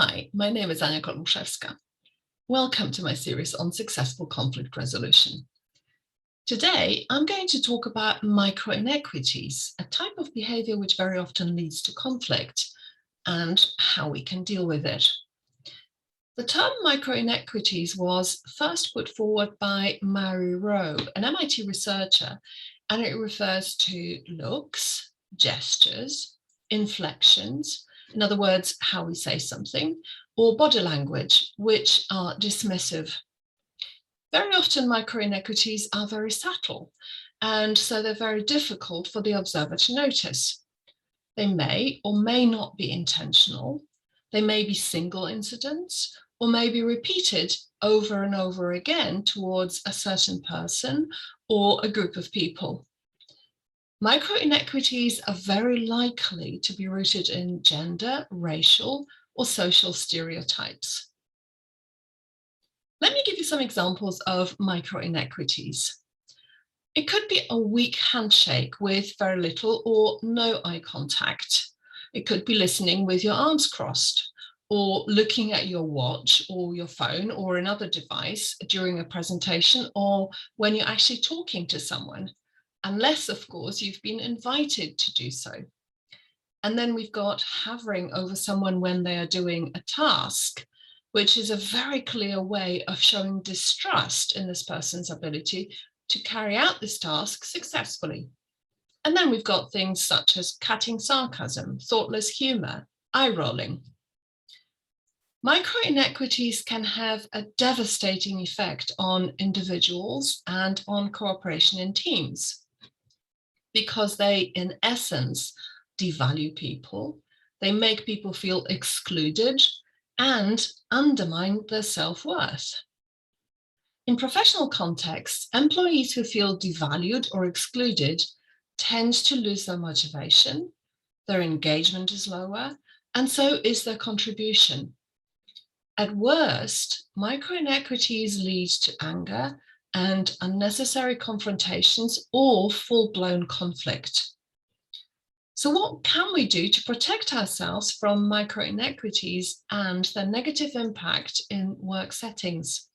Hi, my name is Ania Kolmuszewska. Welcome to my series on successful conflict resolution. Today, I'm going to talk about microinequities, a type of behavior which very often leads to conflict, and how we can deal with it. The term microinequities was first put forward by Mary Rowe, an MIT researcher, and it refers to looks, gestures, inflections, in other words, how we say something, or body language, which are dismissive. Very often microinequities are very subtle, and so they're very difficult for the observer to notice. They may or may not be intentional. They may be single incidents, or may be repeated over and over again towards a certain person or a group of people. Microinequities are very likely to be rooted in gender, racial, or social stereotypes. Let me give you some examples of microinequities. It could be a weak handshake with very little or no eye contact. It could be listening with your arms crossed, or looking at your watch or your phone or another device during a presentation, or when you're actually talking to someone. Unless, of course, you've been invited to do so. And then we've got hovering over someone when they are doing a task, which is a very clear way of showing distrust in this person's ability to carry out this task successfully. And then we've got things such as cutting sarcasm, thoughtless humor, eye rolling. Microinequities can have a devastating effect on individuals and on cooperation in teams, because they, in essence, devalue people, they make people feel excluded and undermine their self-worth. In professional contexts, employees who feel devalued or excluded tend to lose their motivation, their engagement is lower, and so is their contribution. At worst, microinequities lead to anger and unnecessary confrontations or full-blown conflict. So what can we do to protect ourselves from microinequities and their negative impact in work settings?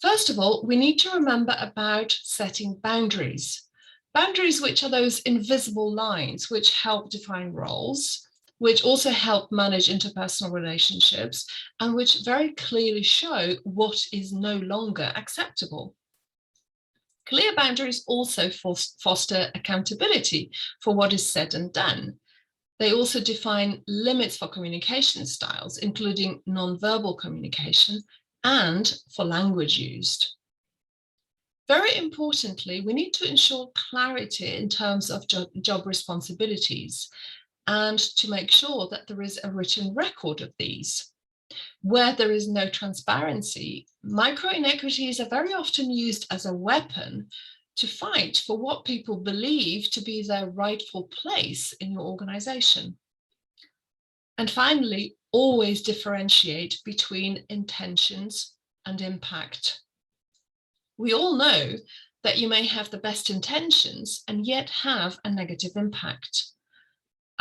First of all, we need to remember about setting boundaries. Boundaries which are those invisible lines which help define roles, which also help manage interpersonal relationships, and which very clearly show what is no longer acceptable. Clear boundaries also foster accountability for what is said and done. They also define limits for communication styles, including nonverbal communication and for language used. Very importantly, we need to ensure clarity in terms of job responsibilities, and to make sure that there is a written record of these. Where there is no transparency, microinequities are very often used as a weapon to fight for what people believe to be their rightful place in your organization. And finally, always differentiate between intentions and impact. We all know that you may have the best intentions and yet have a negative impact.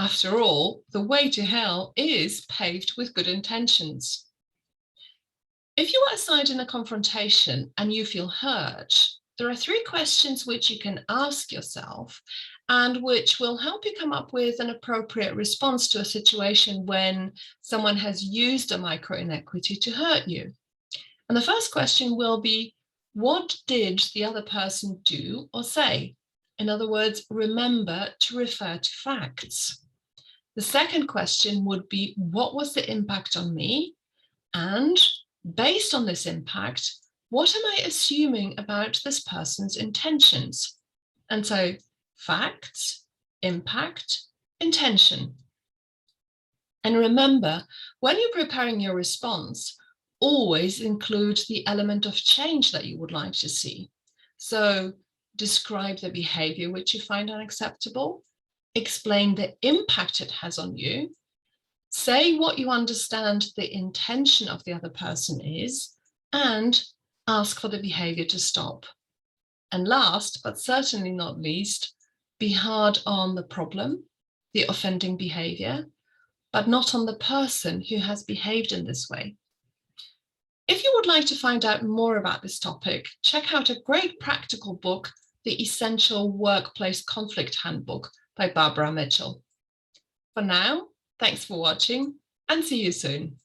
After all, the way to hell is paved with good intentions. If you are assigned in a confrontation and you feel hurt, there are 3 questions which you can ask yourself and which will help you come up with an appropriate response to a situation when someone has used a microinequity to hurt you. And the first question will be, what did the other person do or say? In other words, remember to refer to facts. The second question would be, what was the impact on me? And based on this impact, what am I assuming about this person's intentions? And so facts, impact, intention. And remember, when you're preparing your response, always include the element of change that you would like to see. So describe the behavior which you find unacceptable, explain the impact it has on you, say what you understand the intention of the other person is, and ask for the behavior to stop. And last, but certainly not least, be hard on the problem, the offending behavior, but not on the person who has behaved in this way. If you would like to find out more about this topic, check out a great practical book, The Essential Workplace Conflict Handbook by Barbara Mitchell. For now, thanks for watching and see you soon.